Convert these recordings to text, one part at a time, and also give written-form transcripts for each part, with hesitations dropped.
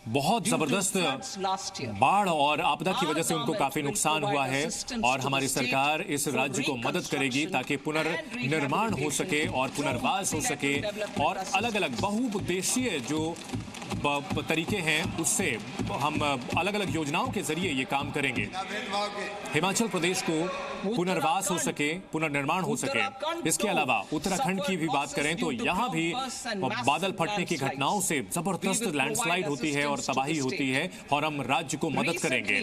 बहुत जबरदस्त बाढ़ और आपदा की वजह से उनको काफी नुकसान हुआ है और हमारी सरकार इस राज्य को मदद करेगी ताकि पुनर्निर्माण हो सके और पुनर्वास हो सके और अलग अलग बहुउद्देशीय जो तरीके हैं उससे हम अलग अलग योजनाओं के जरिए ये काम करेंगे। हिमाचल प्रदेश को पुनर्वास हो सके, पुनर्निर्माण हो सके। इसके अलावा उत्तराखंड की भी बात करें तो यहाँ भी बादल फटने की घटनाओं से जबरदस्त लैंडस्लाइड होती है और तबाही होती है और हम राज्य को मदद करेंगे।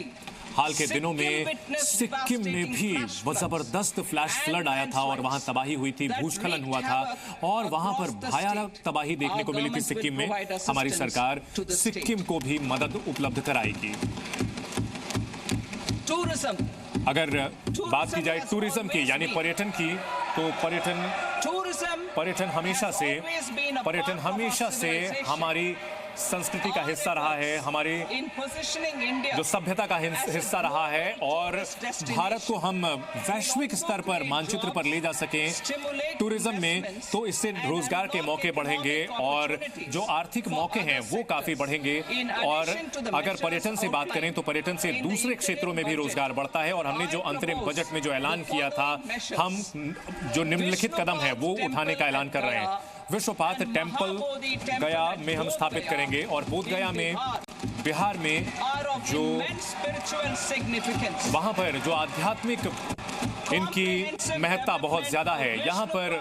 हाल के दिनों में सिक्किम में भी जबरदस्त फ्लैश फ्लड आया था और वहां तबाही हुई थी, भूस्खलन हुआ था और वहां पर भयानक तबाही देखने को मिली थी सिक्किम में। हमारी सरकार सिक्किम को भी मदद उपलब्ध कराएगी। अगर बात की जाए टूरिज्म की यानी पर्यटन की, तो पर्यटन हमेशा से हमारी संस्कृति का हिस्सा रहा है, हमारी जो सभ्यता का हिस्सा रहा है और भारत को हम वैश्विक स्तर पर मानचित्र पर ले जा सकें टूरिज्म में, तो इससे रोजगार के मौके बढ़ेंगे और जो आर्थिक मौके हैं वो काफी बढ़ेंगे। और अगर पर्यटन से बात करें तो पर्यटन से दूसरे क्षेत्रों में भी रोजगार बढ़ता है और हमने जो अंतरिम बजट में जो ऐलान किया था, हम जो निम्नलिखित कदम है वो उठाने का ऐलान कर रहे हैं। विश्वपाथ टेम्पल गया में हम स्थापित करेंगे और बोध गया में बिहार में जो वहां पर जो आध्यात्मिक इनकी महत्ता बहुत ज्यादा है, यहाँ पर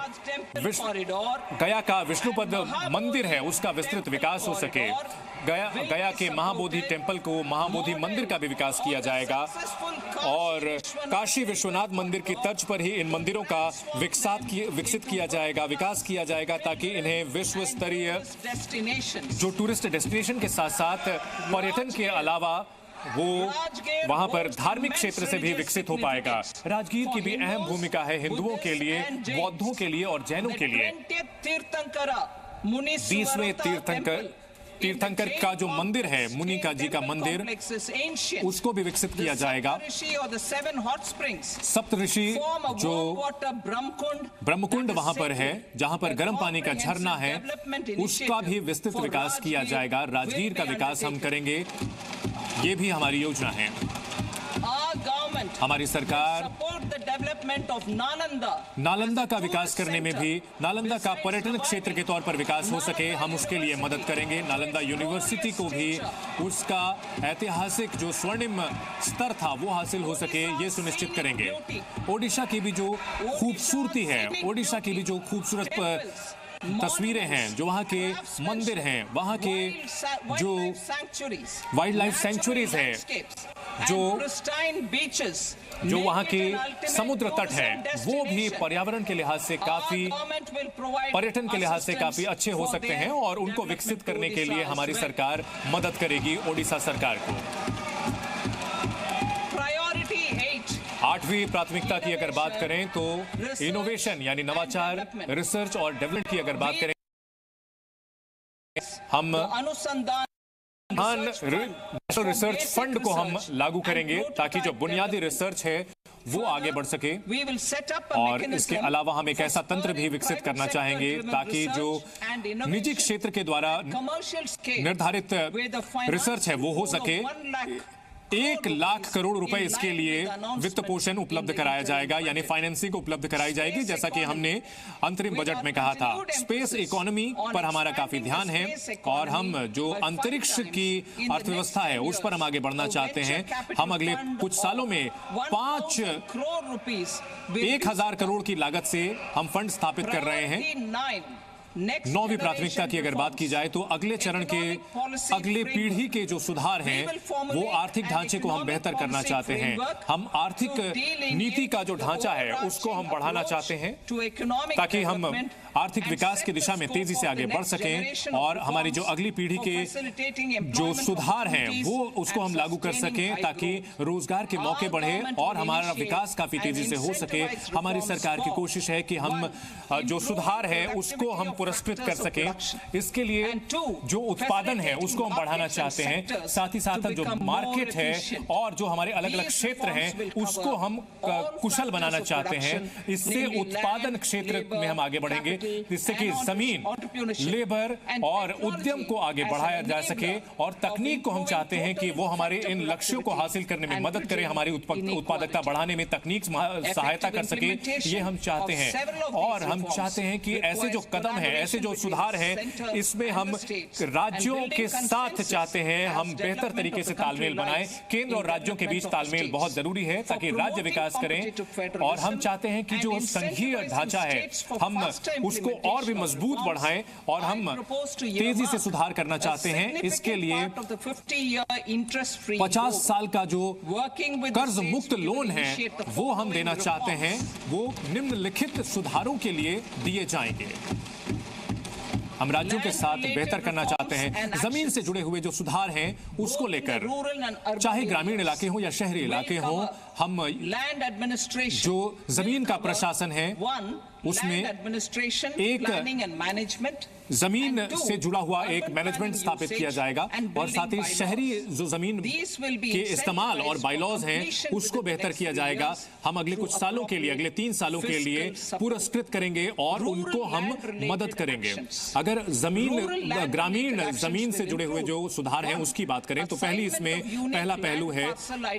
गया का विष्णुपद मंदिर है उसका विस्तृत विकास हो सके। गया के महाबोधि टेम्पल को महाबोधि मंदिर का भी विकास किया जाएगा और काशी विश्वनाथ मंदिर की तर्ज पर ही इन मंदिरों का विकसित किया जाएगा, विकास किया जाएगा ताकि इन्हें विश्व स्तरीय जो टूरिस्ट डेस्टिनेशन के साथ साथ पर्यटन के अलावा वो वहां पर धार्मिक क्षेत्र से भी विकसित हो पाएगा। राजगीर की भी अहम भूमिका है हिंदुओं के लिए, बौद्धों के लिए और जैनों के लिए। 20वें तीर्थंकर का जो मंदिर है, मुनिका जी का मंदिर, उसको भी विकसित किया जाएगा। सप्तऋषि जो ब्रह्मकुंड वहां पर है जहां पर गर्म पानी का झरना है, उसका भी विस्तृत विकास किया जाएगा। राजगीर का विकास हम करेंगे, ये भी हमारी योजना है। हमारी सरकार नालंदा का विकास करने में भी, नालंदा का पर्यटन क्षेत्र के तौर पर विकास हो सके, हम उसके लिए मदद करेंगे। नालंदा यूनिवर्सिटी को भी उसका ऐतिहासिक जो स्वर्णिम स्तर था वो हासिल हो सके, ये सुनिश्चित करेंगे। ओडिशा की भी जो खूबसूरती है, ओडिशा की भी जो खूबसूरत तस्वीरें हैं, जो वहाँ के मंदिर हैं, वहाँ के जो वाइल्ड लाइफ सेंचुरीज हैं, जो वहाँ के समुद्र तट है, वो भी पर्यावरण के लिहाज से काफी, पर्यटन के लिहाज से काफी अच्छे हो सकते हैं और उनको विकसित करने के लिए हमारी सरकार मदद करेगी ओडिशा सरकार को। 8वीं प्राथमिकता की अगर बात करें तो इनोवेशन यानी नवाचार, रिसर्च और डेवलपमेंट की अगर बात करें, हम नेशनल रिसर्च फंड को हम लागू करेंगे ताकि जो बुनियादी रिसर्च है वो आगे बढ़ सके। और इसके अलावा हम एक ऐसा तंत्र भी विकसित करना चाहेंगे ताकि जो निजी क्षेत्र के द्वारा निर्धारित रिसर्च है वो हो सके। 1 लाख करोड़ रुपए इसके लिए वित्त पोषण उपलब्ध कराया जाएगा, यानी फाइनेंसिंग उपलब्ध कराई जाएगी, जैसा कि हमने अंतरिम बजट में कहा था। स्पेस इकोनॉमी पर हमारा काफी ध्यान है और हम जो अंतरिक्ष की अर्थव्यवस्था है उस पर हम आगे बढ़ना चाहते हैं। हम अगले कुछ सालों में 1,000 करोड़ की लागत से हम फंड स्थापित कर रहे हैं। 9वीं प्राथमिकता की अगर बात की जाए तो अगले चरण के, अगले पीढ़ी के जो सुधार हैं वो आर्थिक ढांचे को हम बेहतर करना चाहते हैं। हम आर्थिक नीति का जो ढांचा है उसको हम बढ़ाना चाहते हैं ताकि हम आर्थिक विकास की दिशा में तेजी से आगे बढ़ सकें और हमारी जो अगली पीढ़ी के जो सुधार हैं वो उसको हम लागू कर सकें ताकि रोजगार के मौके बढ़े और हमारा विकास काफी तेजी से हो सके। हमारी सरकार की कोशिश है कि हम जो सुधार है उसको हम पुरस्कृत कर सकें। इसके लिए जो उत्पादन है उसको हम बढ़ाना चाहते हैं, साथ ही साथ जो मार्केट है और जो हमारे अलग अलग क्षेत्र हैं उसको हम कुशल बनाना चाहते हैं। इससे उत्पादन क्षेत्र में हम आगे बढ़ेंगे, जिससे कि जमीन, लेबर और उद्यम को आगे बढ़ाया जा सके, और तकनीक को हम चाहते हैं कि वो हमारे इन लक्ष्यों को हासिल करने में मदद करे, हमारी उत्पादकता बढ़ाने में तकनीक सहायता कर सके, ये हम चाहते हैं। और हम चाहते हैं कि ऐसे जो कदम है, ऐसे जो सुधार हैं, इसमें हम राज्यों के साथ चाहते हैं हम बेहतर तरीके से तालमेल बनाएं। केंद्र और राज्यों के बीच तालमेल बहुत जरूरी है ताकि राज्य विकास करें, और हम चाहते हैं कि जो संघीय ढांचा है हम उसको और भी मजबूत बढ़ाएं, और हम तेजी से सुधार करना चाहते हैं। इसके लिए 50 साल का जो कर्ज मुक्त लोन है वो हम देना चाहते हैं, वो निम्नलिखित सुधारों के लिए दिए जाएंगे। हम राज्यों के साथ बेहतर करना चाहते हैं। जमीन से जुड़े हुए जो सुधार हैं उसको लेकर, चाहे ग्रामीण इलाके हो या शहरी इलाके हो, हम जो जमीन का प्रशासन है उसमें एक जमीन से जुड़ा हुआ एक मैनेजमेंट स्थापित किया जाएगा, और साथ ही शहरी जो जमीन के इस्तेमाल और बायलॉज हैं उसको बेहतर किया जाएगा। हम अगले कुछ सालों के लिए, अगले 3 सालों के लिए पुरस्कृत करेंगे और उनको हम मदद करेंगे। अगर ग्रामीण जमीन से जुड़े हुए जो सुधार हैं उसकी बात करें तो पहला पहलू है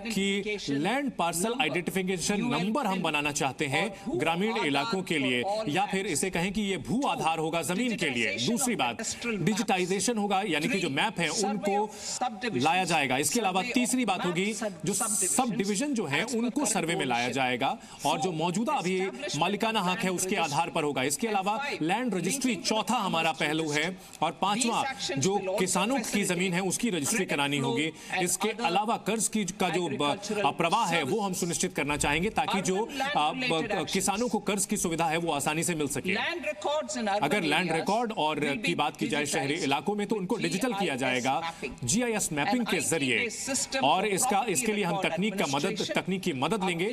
कि लैंड पार्सल आइडेंटिफिकेशन नंबर हम बनाना चाहते हैं ग्रामीण इलाकों के लिए, या फिर इसे कहें कि ये भू आधार होगा जमीन के लिए। दूसरी बात, डिजिटाइजेशन होगा, यानी कि जो मैप है उनको लाया जाएगा। इसके अलावा तीसरी बात होगी, जो सब डिवीजन जो है उनको सर्वे में लाया जाएगा, और जो मौजूदा अभी मालिकाना हक है उसके आधार पर होगा। इसके अलावा लैंड रजिस्ट्री चौथा हमारा पहलू है, और पांचवा जो किसानों की जमीन है उसकी रजिस्ट्री करानी होगी। इसके अलावा कर्ज की का जो प्रवाह है वो हम सुनिश्चित करना चाहेंगे, ताकि जो किसानों को कर्ज की सुविधा है वो आसानी से मिल सके। अगर लैंड रिकॉर्ड और की बात की जाए शहरी इलाकों में, तो उनको डिजिटल किया जाएगा GIS मैपिंग के जरिए, और इसके लिए हम तकनीक की मदद लेंगे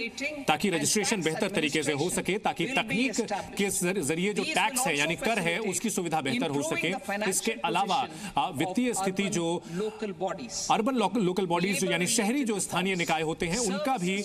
ताकि रजिस्ट्रेशन बेहतर तरीके से हो सके, ताकि तकनीक के जरिए जो टैक्स है यानी कर है उसकी सुविधा बेहतर हो सके। इसके अलावा वित्तीय स्थिति जो अर्बन लोकल बॉडीज यानी शहरी जो स्थानीय निकाय होते हैं उनका भी